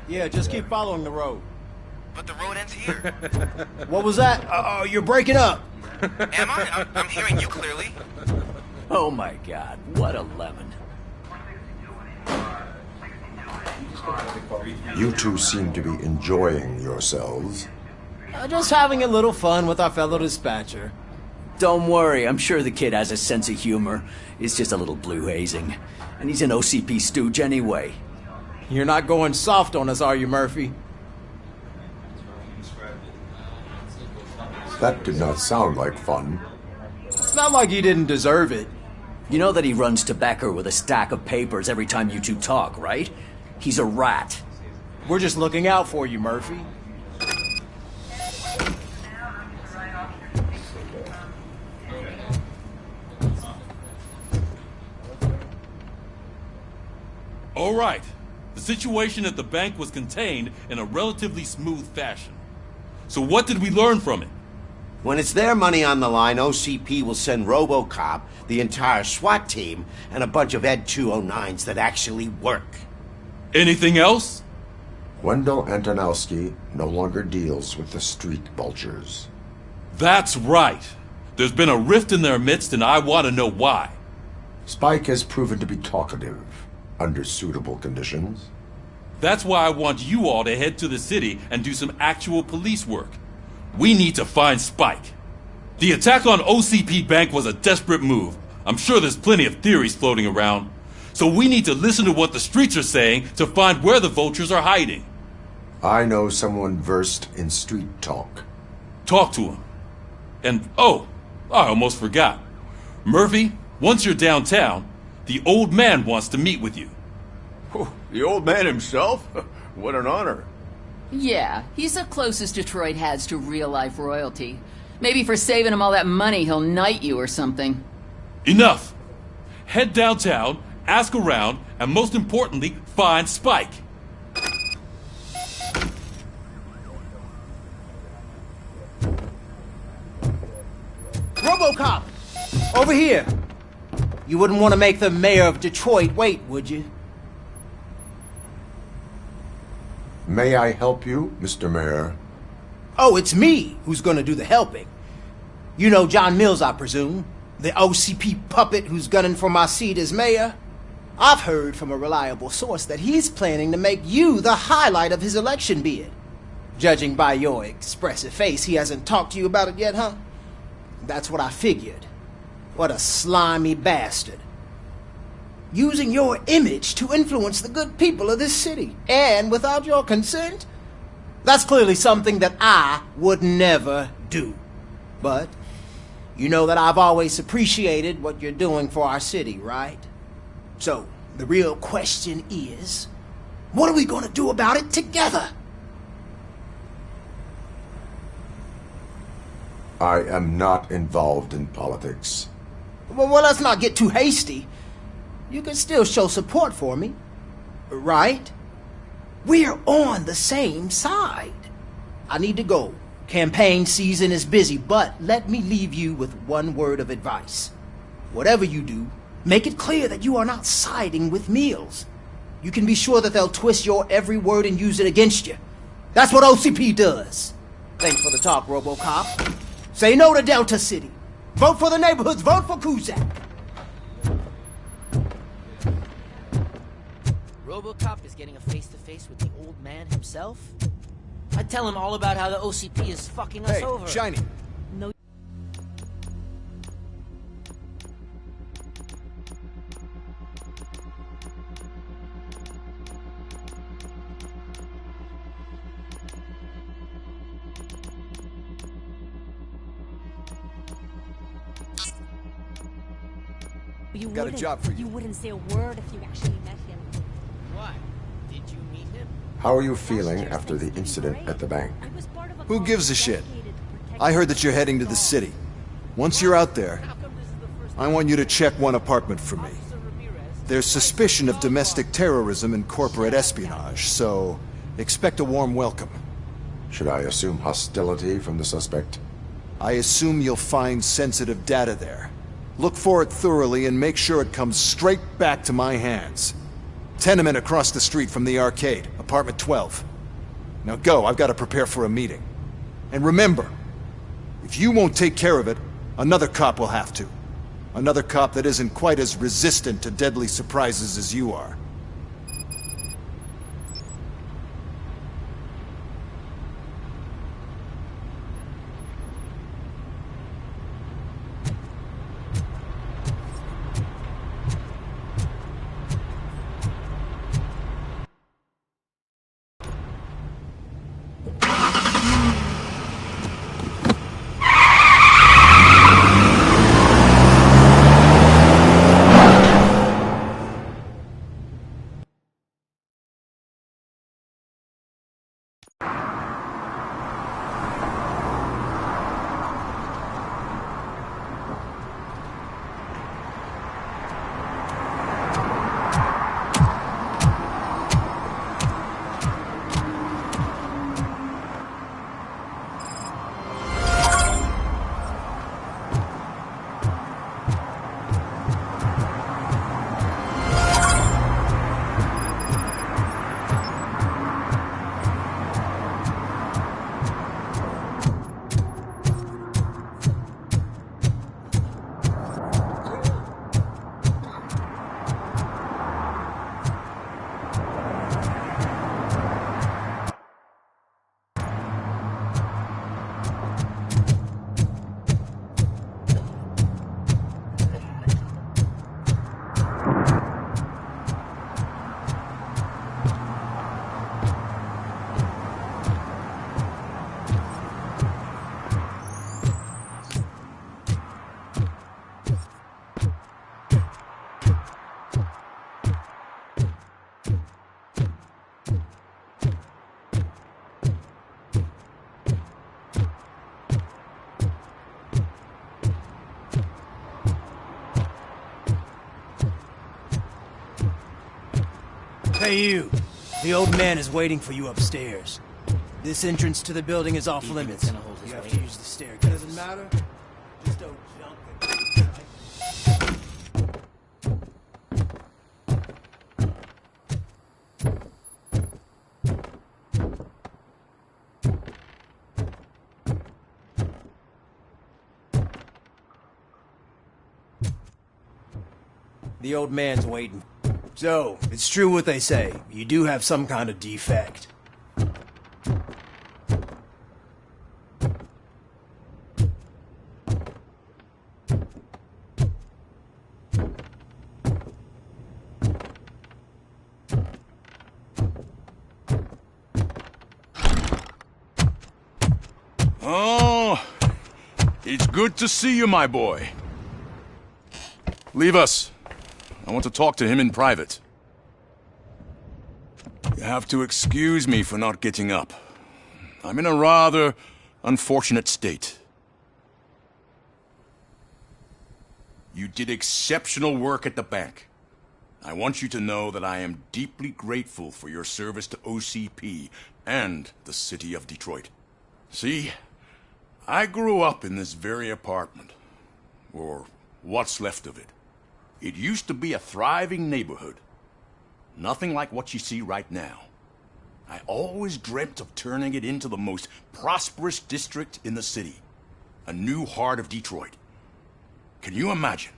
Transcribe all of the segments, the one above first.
Yeah, just keep following the road. But the road ends here. What was that? You're breaking up. Am I? I'm hearing you clearly. Oh my god, what a lemon. You two seem to be enjoying yourselves. Just having a little fun with our fellow dispatcher. Don't worry, I'm sure the kid has a sense of humor. It's just a little blue hazing. And he's an OCP stooge anyway. You're not going soft on us, are you, Murphy? That did not sound like fun. It's not like he didn't deserve it. You know that he runs to Becker with a stack of papers every time you two talk, right? He's a rat. We're just looking out for you, Murphy. All right. The situation at the bank was contained in a relatively smooth fashion. So what did we learn from it? When it's their money on the line, OCP will send Robo, the entire SWAT team, and a bunch of Ed 209s that actually work. Anything else? Wendell Antonowski no longer deals with the street vultures. That's right. There's been a rift in their midst, and I want to know why. Spike has proven to be talkative, under suitable conditions. That's why I want you all to head to the city and do some actual police work. We need to find Spike. The attack on OCP Bank was a desperate move. I'm sure there's plenty of theories floating around. So we need to listen to what the streets are saying to find where the vultures are hiding. I know someone versed in street talk. Talk to him. And, oh, I almost forgot. Murphy, once you're downtown, the old man wants to meet with you. Oh, the old man himself? What an honor. Yeah, he's the closest Detroit has to real-life royalty. Maybe for saving him all that money, he'll knight you or something. Enough! Head downtown, ask around, and most importantly, find Spike. RoboCop! Over here! You wouldn't want to make the mayor of Detroit wait, would you? May I help you, Mr. Mayor? Oh, it's me who's gonna do the helping. You know John Mills, I presume? The OCP puppet who's gunning for my seat as mayor? I've heard from a reliable source that he's planning to make you the highlight of his election bid. Judging by your expressive face, he hasn't talked to you about it yet, huh? That's what I figured. What a slimy bastard. Using your image to influence the good people of this city, and without your consent? That's clearly something that I would never do. But you know that I've always appreciated what you're doing for our city, right? So, the real question is, what are we going to do about it together? I am not involved in politics. Well, let's not get too hasty. You can still show support for me, right? We're on the same side. I need to go. Campaign season is busy, but let me leave you with one word of advice. Whatever you do, make it clear that you are not siding with Mills. You can be sure that they'll twist your every word and use it against you. That's what OCP does. Thanks for the talk, RoboCop. Say no to Delta City. Vote for the neighborhoods. Vote for Kuzak. RoboCop is getting a face-to-face with the old man himself? I'd tell him all about how the OCP is fucking us over. Hey, Shiny. No. You got a job for you. You wouldn't say a word if you actually met him. Why? Did you meet him? How are you feeling after the incident at the bank? Who gives a shit? I heard that you're heading to the city. Once you're out there, I want you to check one apartment for me. There's suspicion of domestic terrorism and corporate espionage, so expect a warm welcome. Should I assume hostility from the suspect? I assume you'll find sensitive data there. Look for it thoroughly and make sure it comes straight back to my hands. Tenement across the street from the arcade, apartment 12. Now go, I've got to prepare for a meeting. And remember, if you won't take care of it, another cop will have to. Another cop that isn't quite as resistant to deadly surprises as you are. Hey you, the old man is waiting for you upstairs. This entrance to the building is off limits. You have to use the staircase. Doesn't matter. Just don't jump it. The old man's waiting. So, it's true what they say. You do have some kind of defect. Oh, it's good to see you, my boy. Leave us. I want to talk to him in private. You have to excuse me for not getting up. I'm in a rather unfortunate state. You did exceptional work at the bank. I want you to know that I am deeply grateful for your service to OCP and the city of Detroit. See, I grew up in this very apartment, or what's left of it. It used to be a thriving neighborhood. Nothing like what you see right now. I always dreamt of turning it into the most prosperous district in the city. A new heart of Detroit. Can you imagine?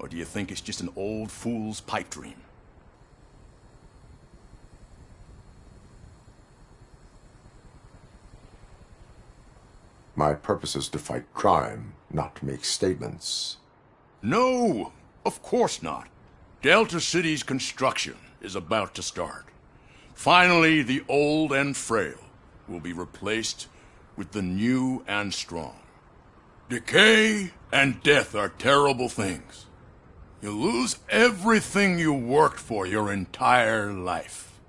Or do you think it's just an old fool's pipe dream? My purpose is to fight crime, not to make statements. No, of course not. Delta City's construction is about to start. Finally, the old and frail will be replaced with the new and strong. Decay and death are terrible things. You lose everything you worked for your entire life.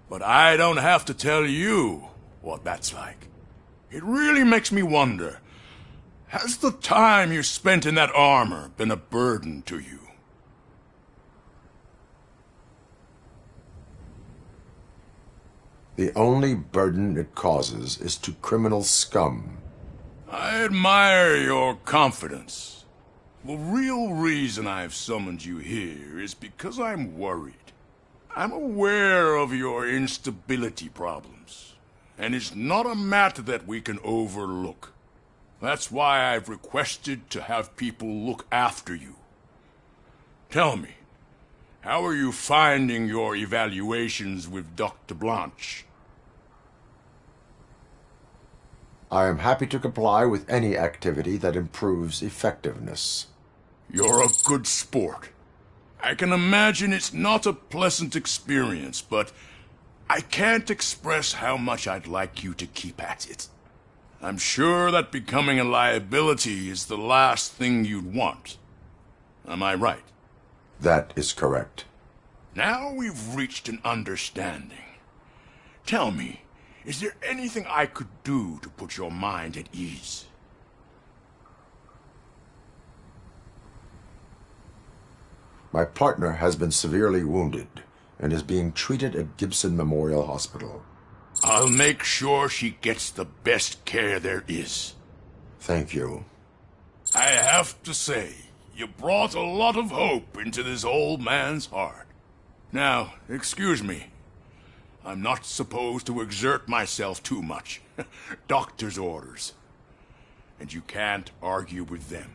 But I don't have to tell you what that's like. It really makes me wonder, has the time you spent in that armor been a burden to you? The only burden it causes is to criminal scum. I admire your confidence. The real reason I've summoned you here is because I'm worried. I'm aware of your instability problems, and it's not a matter that we can overlook. That's why I've requested to have people look after you. Tell me, how are you finding your evaluations with Dr. Blanche? I am happy to comply with any activity that improves effectiveness. You're a good sport. I can imagine it's not a pleasant experience, but I can't express how much I'd like you to keep at it. I'm sure that becoming a liability is the last thing you'd want. Am I right? That is correct. Now we've reached an understanding. Tell me, is there anything I could do to put your mind at ease? My partner has been severely wounded and is being treated at Gibson Memorial Hospital. I'll make sure she gets the best care there is. Thank you. I have to say, you brought a lot of hope into this old man's heart. Now, excuse me. I'm not supposed to exert myself too much. Doctor's orders. And you can't argue with them.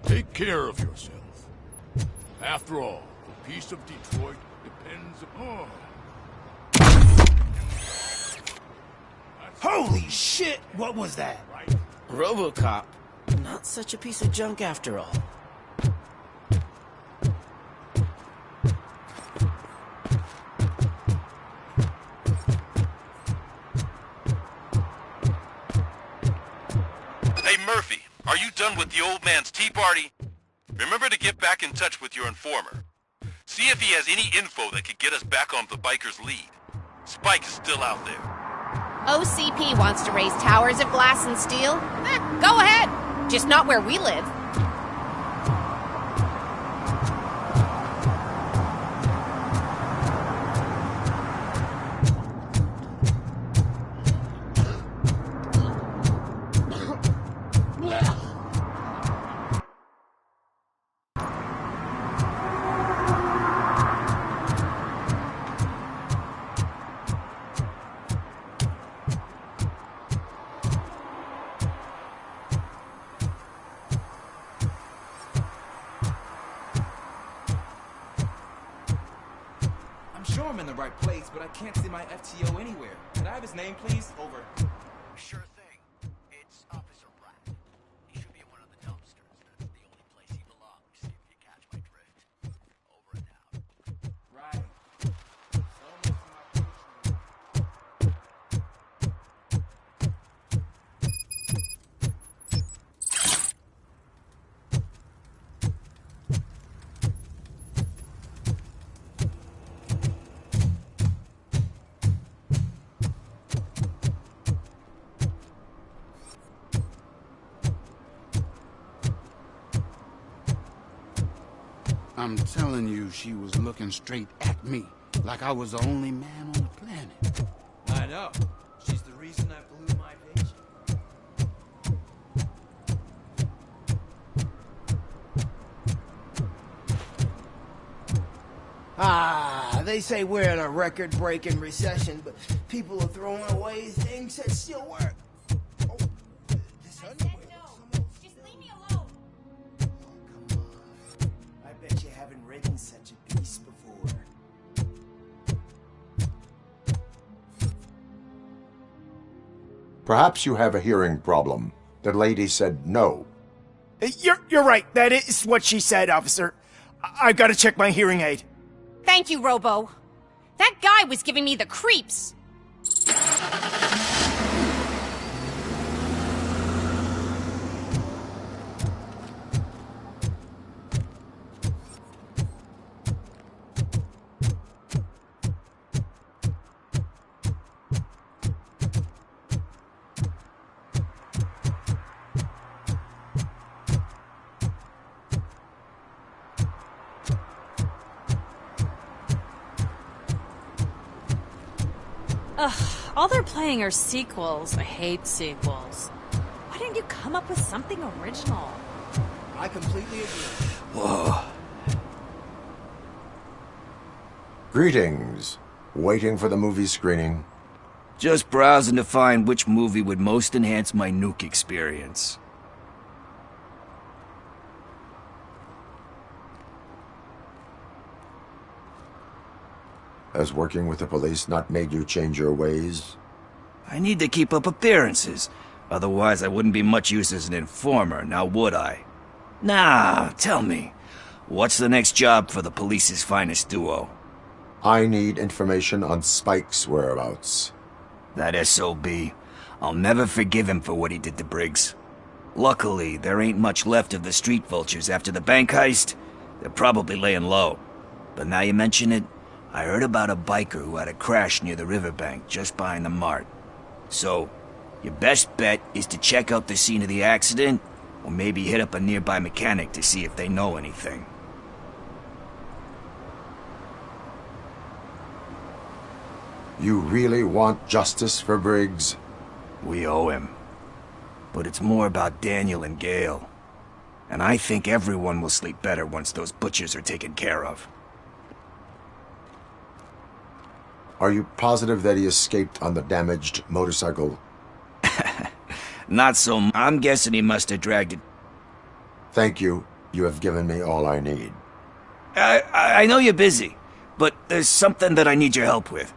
Take care of yourself. After all, the peace of Detroit depends upon... Holy shit! What was that? RoboCop. Not such a piece of junk after all. Hey, Murphy, are you done with the old man's tea party? Remember to get back in touch with your informer. See if he has any info that could get us back on the biker's lead. Spike is still out there. OCP wants to raise towers of glass and steel. Go ahead. Just not where we live. Sure I'm in the right place, but I can't see my FTO anywhere. Could I have his name, please? Over. Sure thing. It's Officer Pratt. He should be in one of the dumpsters. That's the only place he belongs, if you catch my drift. Over and out. Right. So much for my I'm telling you, she was looking straight at me, like I was the only man on the planet. I know. She's the reason I blew my patient. They say we're in a record-breaking recession, but people are throwing away things that still work. Oh, this underwear. Just leave me alone. Oh, come on. I bet you haven't ridden such a beast before. Perhaps you have a hearing problem. The lady said no. You're right. That is what she said, officer. I've got to check my hearing aid. Thank you, Robo. That guy was giving me the creeps. Ugh, all they're playing are sequels. I hate sequels. Why didn't you come up with something original? I completely agree. Whoa. Greetings. Waiting for the movie screening. Just browsing to find which movie would most enhance my nuke experience. Has working with the police not made you change your ways? I need to keep up appearances. Otherwise, I wouldn't be much use as an informer, now would I? Nah, tell me. What's the next job for the police's finest duo? I need information on Spike's whereabouts. That SOB. I'll never forgive him for what he did to Briggs. Luckily, there ain't much left of the street vultures after the bank heist. They're probably laying low. But now you mention it, I heard about a biker who had a crash near the riverbank just behind the mart. So, your best bet is to check out the scene of the accident, or maybe hit up a nearby mechanic to see if they know anything. You really want justice for Briggs? We owe him. But it's more about Daniel and Gale. And I think everyone will sleep better once those butchers are taken care of. Are you positive that he escaped on the damaged motorcycle? Not so. I'm guessing he must have dragged it. Thank you. You have given me all I need. I know you're busy, but there's something that I need your help with.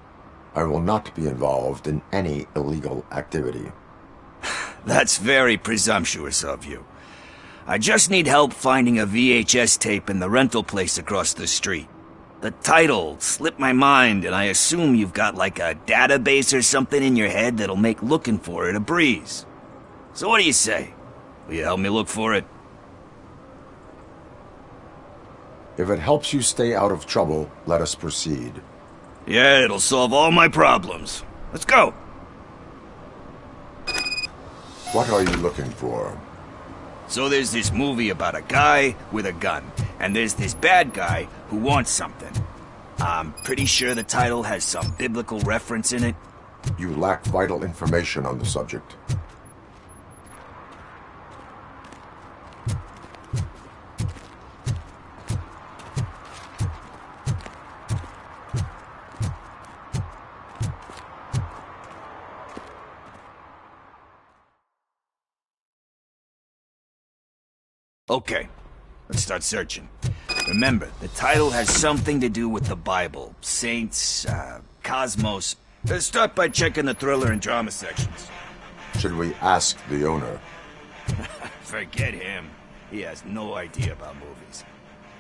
I will not be involved in any illegal activity. That's very presumptuous of you. I just need help finding a VHS tape in the rental place across the street. The title slipped my mind, and I assume you've got like a database or something in your head that'll make looking for it a breeze. So what do you say? Will you help me look for it? If it helps you stay out of trouble, let us proceed. Yeah, it'll solve all my problems. Let's go! What are you looking for? So there's this movie about a guy with a gun, and there's this bad guy who wants something. I'm pretty sure the title has some biblical reference in it. You lack vital information on the subject. Okay, let's start searching. Remember, the title has something to do with the Bible, saints, cosmos. Let's start by checking the thriller and drama sections. Should we ask the owner? Forget him. He has no idea about movies.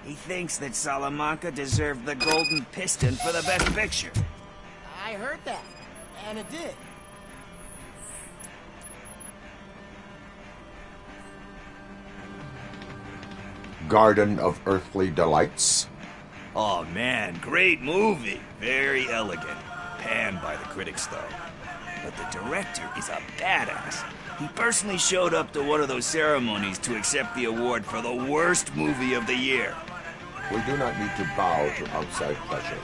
He thinks that Salamanca deserved the Golden Piston for the Best Picture. I heard that, and it did. Garden of Earthly Delights? Oh man, great movie. Very elegant. Panned by the critics though. But the director is a badass. He personally showed up to one of those ceremonies to accept the award for the worst movie of the year. We do not need to bow to outside pressure.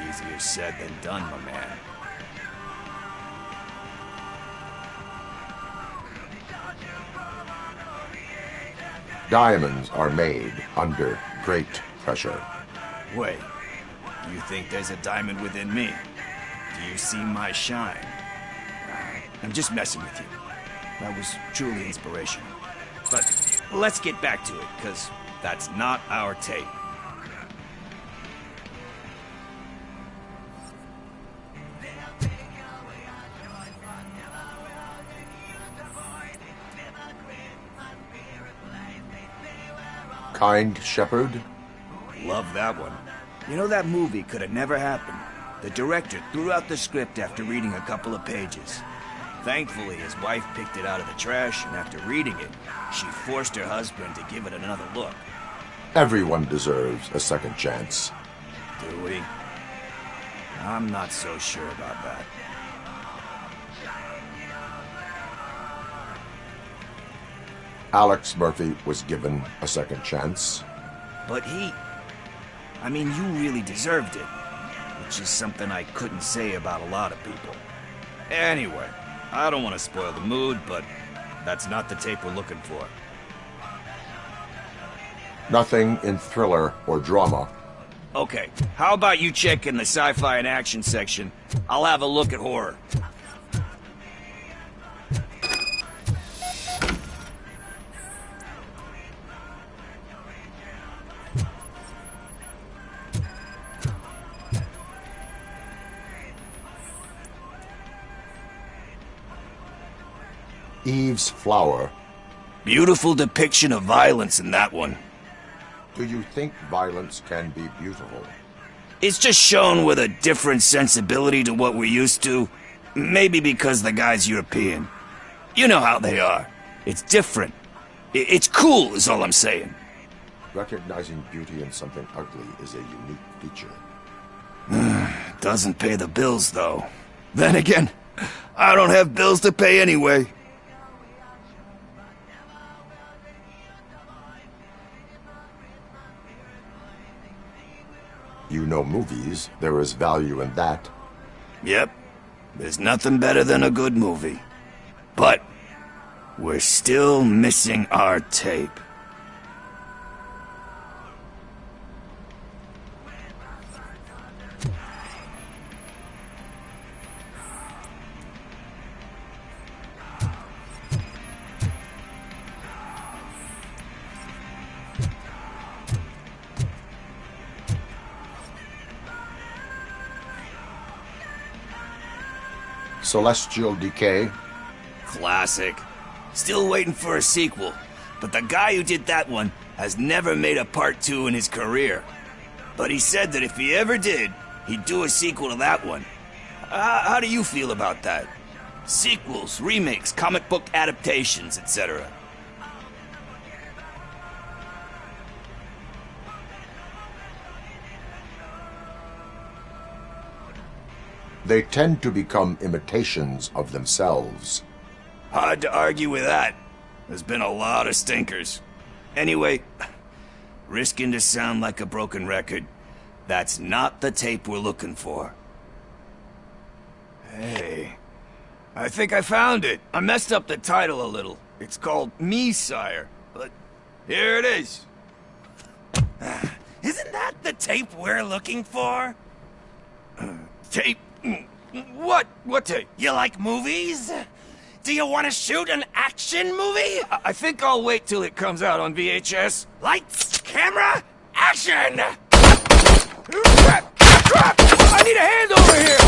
Easier said than done, my man. Diamonds are made under great pressure. Wait, you think there's a diamond within me? Do you see my shine? I'm just messing with you. That was truly inspirational. But let's get back to it, because that's not our tape. Kind Shepherd? Love that one. You know, that movie could have never happened. The director threw out the script after reading a couple of pages. Thankfully, his wife picked it out of the trash, and after reading it, she forced her husband to give it another look. Everyone deserves a second chance. Do we? I'm not so sure about that. Alex Murphy was given a second chance. But I mean, you really deserved it. Which is something I couldn't say about a lot of people. Anyway, I don't want to spoil the mood, but that's not the tape we're looking for. Nothing in thriller or drama. Okay, how about you check in the sci-fi and action section? I'll have a look at horror. Eve's Flower. Beautiful depiction of violence in that one. Do you think violence can be beautiful? It's just shown with a different sensibility to what we're used to. Maybe because the guy's European. You know how they are. It's different. It's cool is all I'm saying. Recognizing beauty in something ugly is a unique feature. Doesn't pay the bills, though. Then again, I don't have bills to pay anyway. You know movies, there is value in that. Yep, there's nothing better than a good movie. But we're still missing our tape. Celestial Decay. Classic. Still waiting for a sequel, but the guy who did that one has never made a part 2 in his career. But he said that if he ever did, he'd do a sequel to that one. How do you feel about that? Sequels, remakes, comic book adaptations, etc. They tend to become imitations of themselves. Hard to argue with that. There's been a lot of stinkers. Anyway, risking to sound like a broken record, that's not the tape we're looking for. Hey, I think I found it. I messed up the title a little. It's called Me, Sire, but here it is. Isn't that the tape we're looking for? Tape? What? What tape? You like movies? Do you want to shoot an action movie? I think I'll wait till it comes out on VHS. Lights, camera, action! Crap! Crap! I need a hand over here!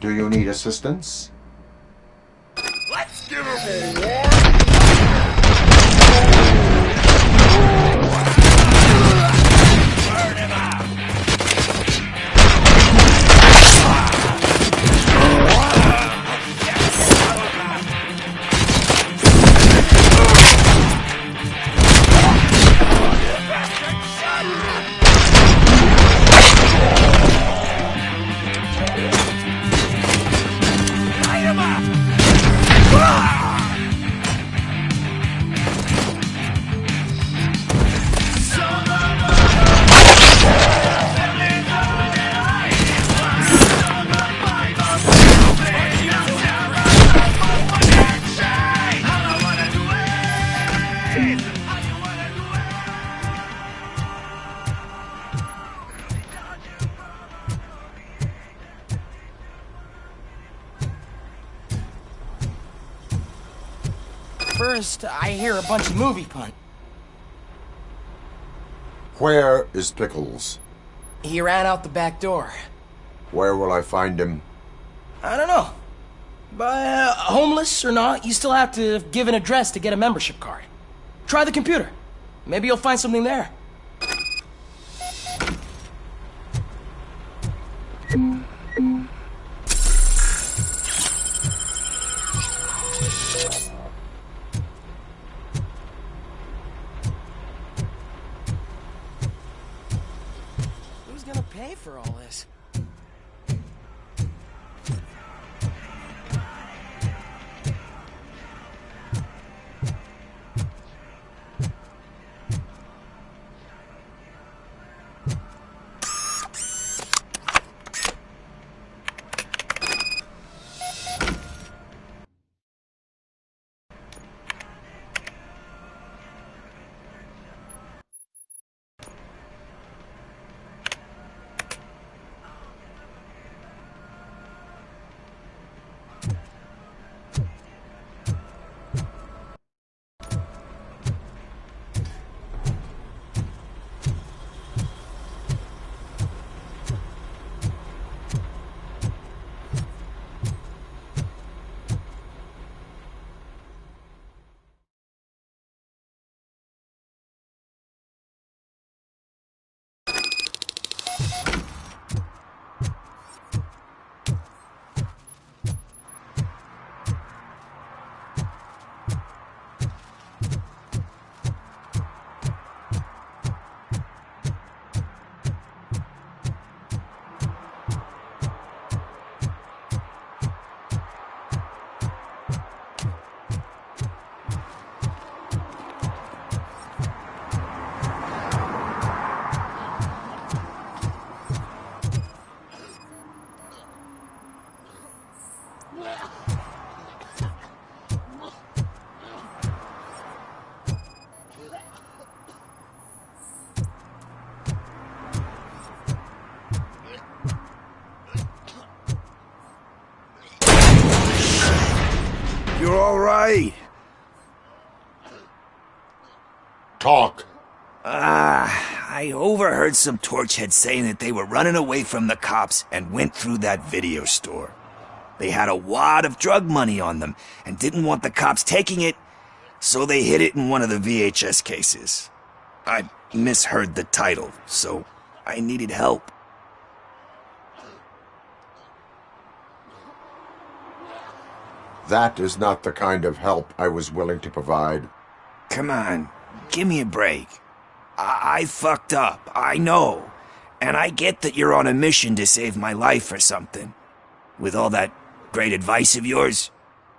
Do you need assistance? Let's give him a war! First, I hear a bunch of movie pun. Where is Pickles? He ran out the back door. Where will I find him? I don't know. But homeless or not, you still have to give an address to get a membership card. Try the computer. Maybe you'll find something there. Who's gonna pay for all this? all right? Talk. I overheard some torchheads saying that they were running away from the cops and went through that video store. They had a wad of drug money on them and didn't want the cops taking it, so they hid it in one of the VHS cases. I misheard the title, so I needed help. That is not the kind of help I was willing to provide. Come on, give me a break. I fucked up, I know. And I get that you're on a mission to save my life or something. With all that great advice of yours,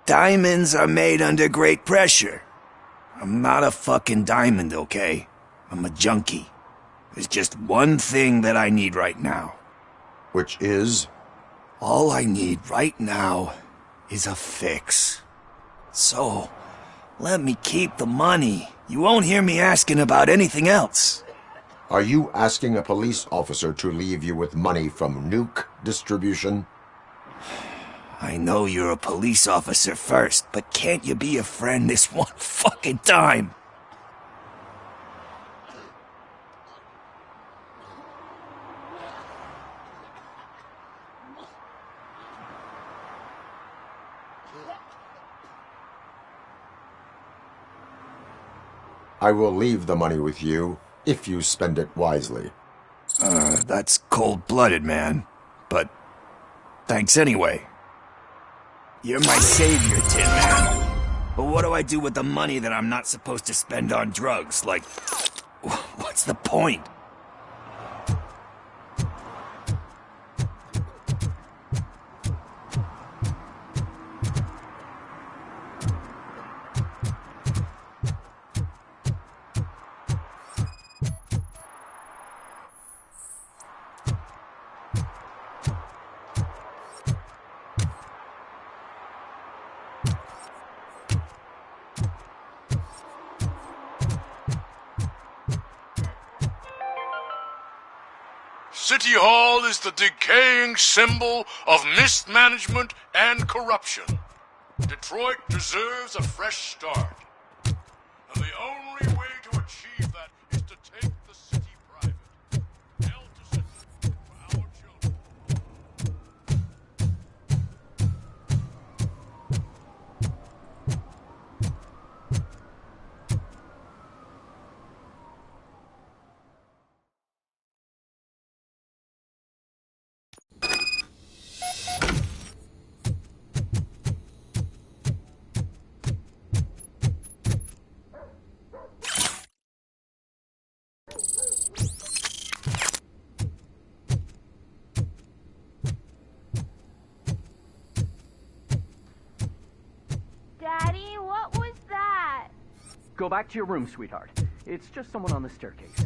diamonds are made under great pressure. I'm not a fucking diamond, okay? I'm a junkie. There's just one thing that I need right now. Which is? All I need right now is a fix. So, let me keep the money. You won't hear me asking about anything else. Are you asking a police officer to leave you with money from nuke distribution? I know you're a police officer first, but can't you be a friend this one fucking time? I will leave the money with you if you spend it wisely. That's cold-blooded, man. But thanks anyway. You're my savior, Tin Man. But what do I do with the money that I'm not supposed to spend on drugs? Like, what's the point? City Hall is the decaying symbol of mismanagement and corruption. Detroit deserves a fresh start. And the only way to achieve that is to take the city private. Hell to city for our children. Daddy, what was that? Go back to your room, sweetheart. It's just someone on the staircase.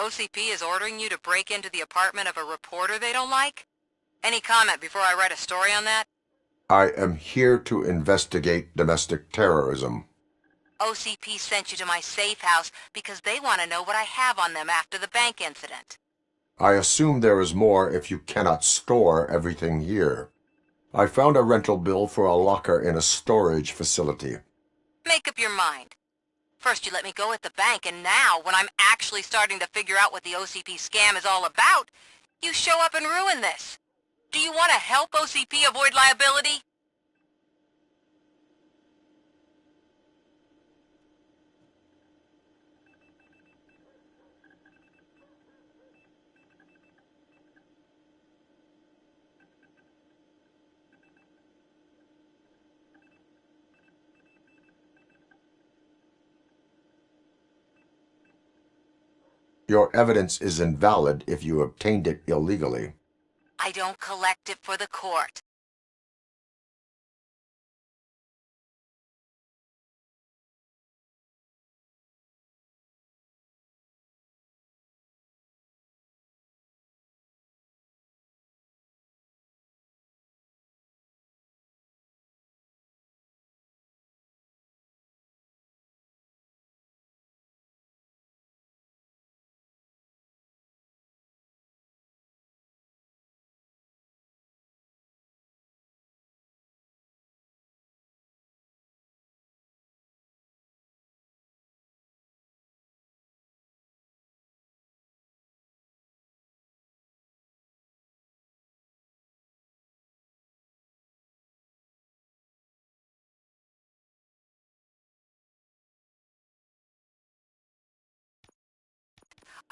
OCP is ordering you to break into the apartment of a reporter they don't like? Any comment before I write a story on that? I am here to investigate domestic terrorism. OCP sent you to my safe house because they want to know what I have on them after the bank incident. I assume there is more if you cannot store everything here. I found a rental bill for a locker in a storage facility. Make up your mind. First you let me go at the bank, and now, when I'm actually starting to figure out what the OCP scam is all about, you show up and ruin this. Do you want to help OCP avoid liability? Your evidence is invalid if you obtained it illegally. I don't collect it for the court.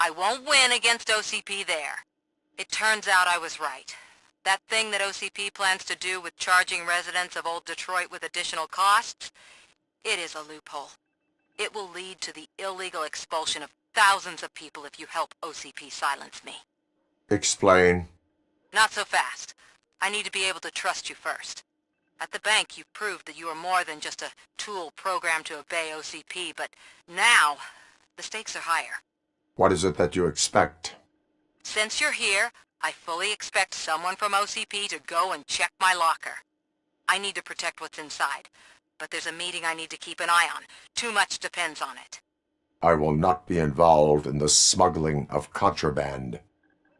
I won't win against OCP there. It turns out I was right. That thing that OCP plans to do with charging residents of Old Detroit with additional costs, it is a loophole. It will lead to the illegal expulsion of thousands of people if you help OCP silence me. Explain. Not so fast. I need to be able to trust you first. At the bank, you proved that you are more than just a tool programmed to obey OCP, but now, the stakes are higher. What is it that you expect? Since you're here, I fully expect someone from OCP to go and check my locker. I need to protect what's inside, but there's a meeting I need to keep an eye on. Too much depends on it. I will not be involved in the smuggling of contraband.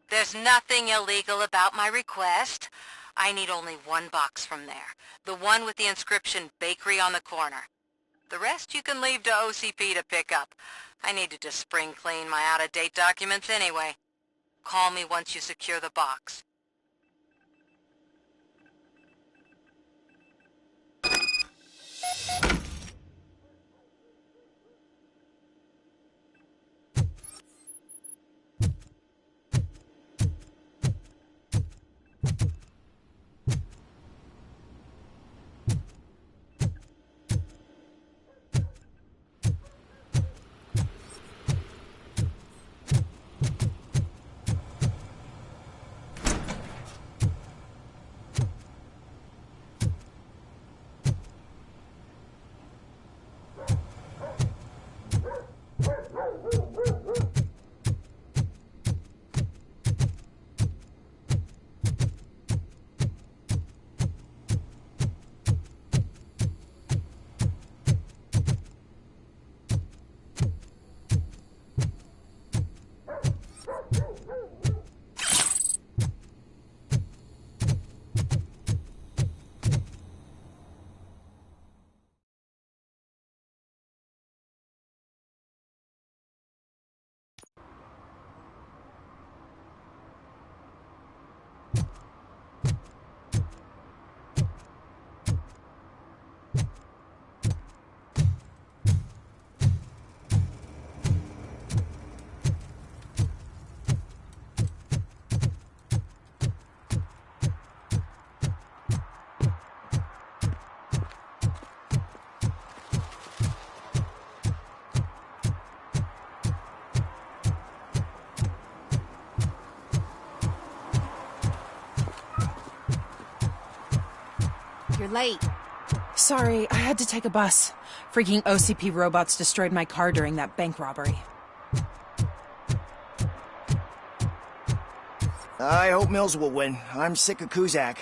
There's nothing illegal about my request. I need only one box from there. The one with the inscription Bakery on the corner. The rest you can leave to OCP to pick up. I needed to spring clean my out-of-date documents anyway. Call me once you secure the box. You're late. Sorry, I had to take a bus. Freaking OCP robots destroyed my car during that bank robbery. I hope Mills will win. I'm sick of Kuzak.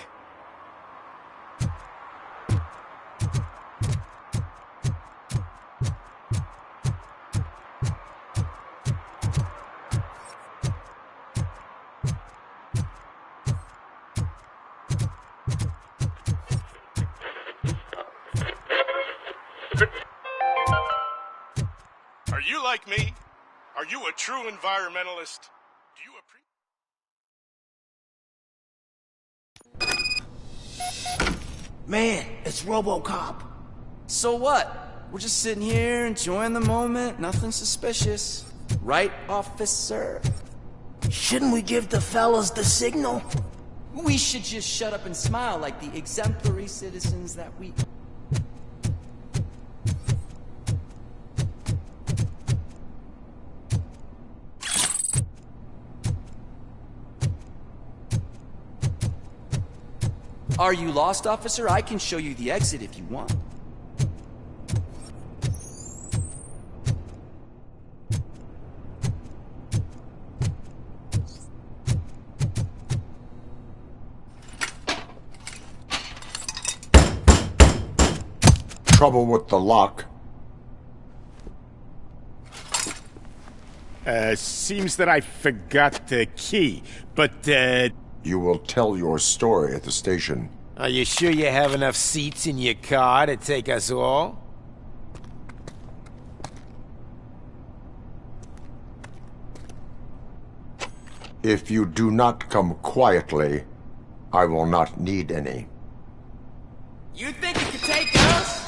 Are you like me? Are you a true environmentalist? Do you Man, it's RoboCop. So what? We're just sitting here enjoying the moment. Nothing suspicious. Right, officer? Shouldn't we give the fellas the signal? We should just shut up and smile like the exemplary citizens that we... Are you lost, officer? I can show you the exit if you want. Trouble with the lock. Seems that I forgot the key, but, You will tell your story at the station. Are you sure you have enough seats in your car to take us all? If you do not come quietly, I will not need any. You think you can take us?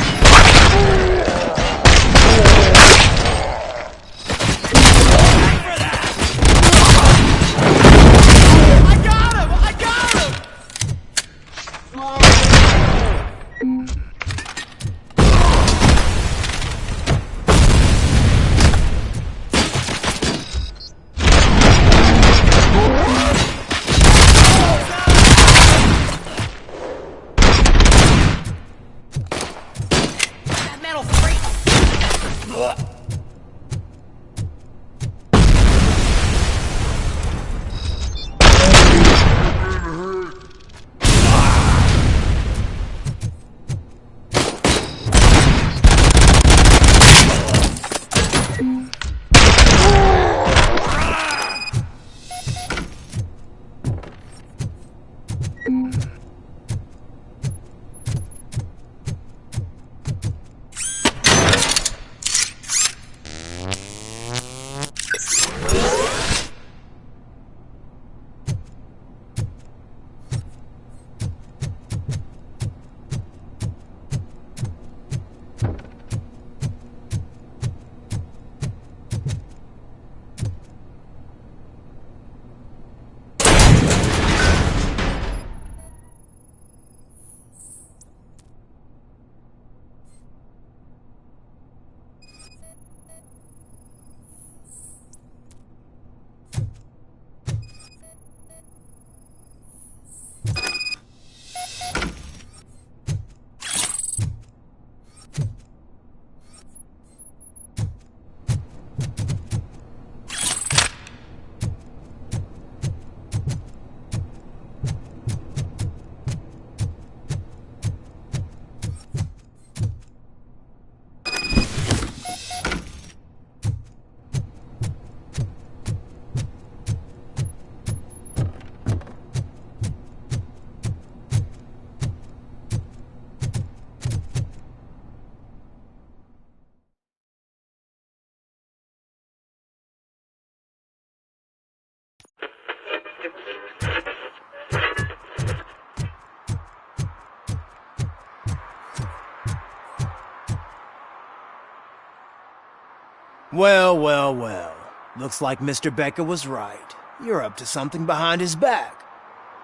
Well, well, well. Looks like Mr. Becker was right. You're up to something behind his back.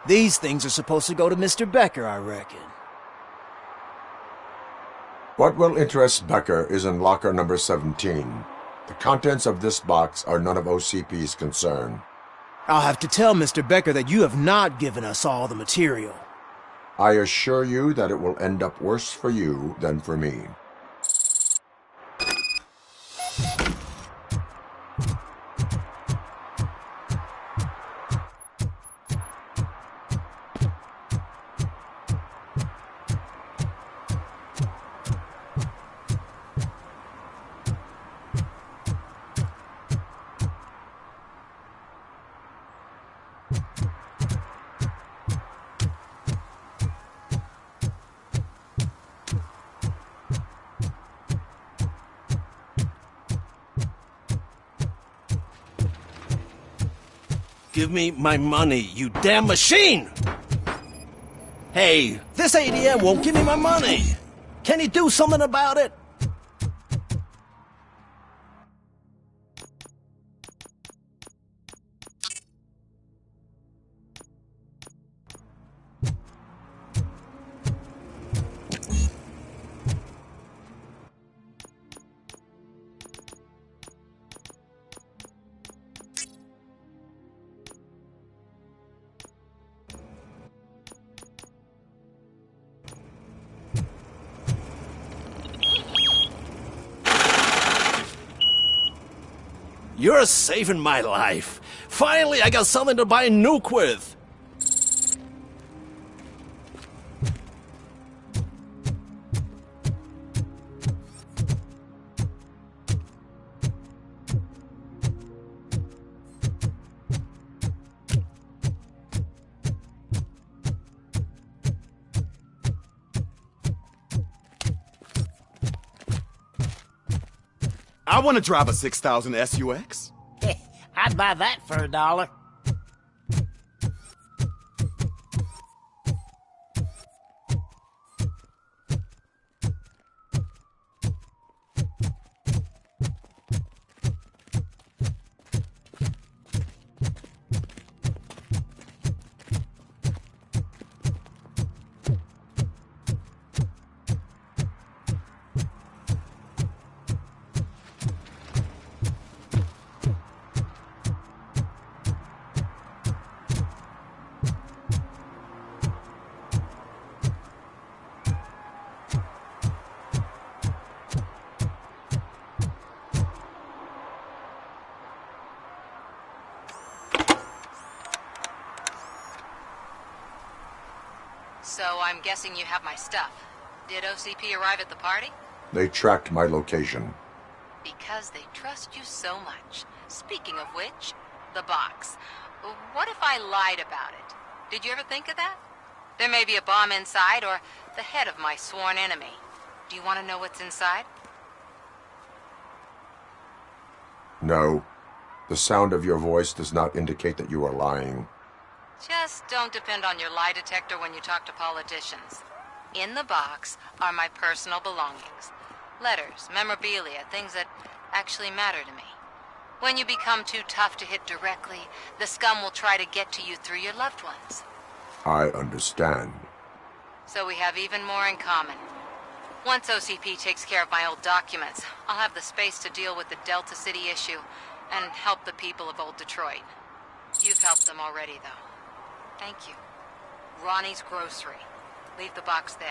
These things are supposed to go to Mr. Becker, I reckon. What will interest Becker is in locker number 17. The contents of this box are none of OCP's concern. I'll have to tell Mr. Becker that you have not given us all the material. I assure you that it will end up worse for you than for me. Give me my money, you damn machine! Hey, this ATM won't give me my money! Can you do something about it? You're saving my life. Finally, I got something to buy a nuke with. I want to drive a 6000 SUX. I'd buy that for $1. So I'm guessing you have my stuff. Did OCP arrive at the party? They tracked my location. Because they trust you so much. Speaking of which, the box. What if I lied about it? Did you ever think of that? There may be a bomb inside or the head of my sworn enemy. Do you want to know what's inside? No. The sound of your voice does not indicate that you are lying. Just don't depend on your lie detector when you talk to politicians. In the box are my personal belongings. Letters, memorabilia, things that actually matter to me. When you become too tough to hit directly, the scum will try to get to you through your loved ones. I understand. So we have even more in common. Once OCP takes care of my old documents, I'll have the space to deal with the Delta City issue and help the people of old Detroit. You've helped them already, though. Thank you. Ronnie's Grocery. Leave the box there.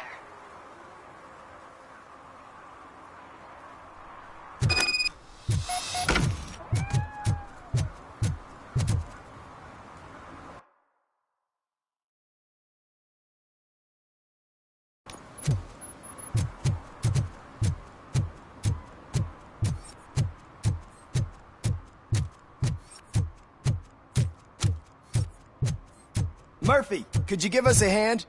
Murphy, could you give us a hand?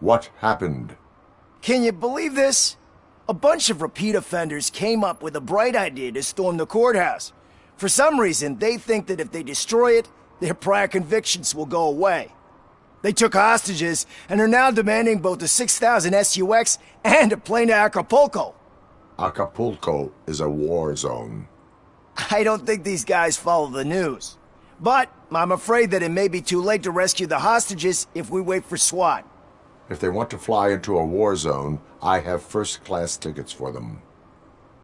What happened? Can you believe this? A bunch of repeat offenders came up with a bright idea to storm the courthouse. For some reason, they think that if they destroy it, their prior convictions will go away. They took hostages and are now demanding both a 6000 SUX and a plane to Acapulco. Acapulco is a war zone. I don't think these guys follow the news. But I'm afraid that it may be too late to rescue the hostages if we wait for SWAT. If they want to fly into a war zone, I have first-class tickets for them.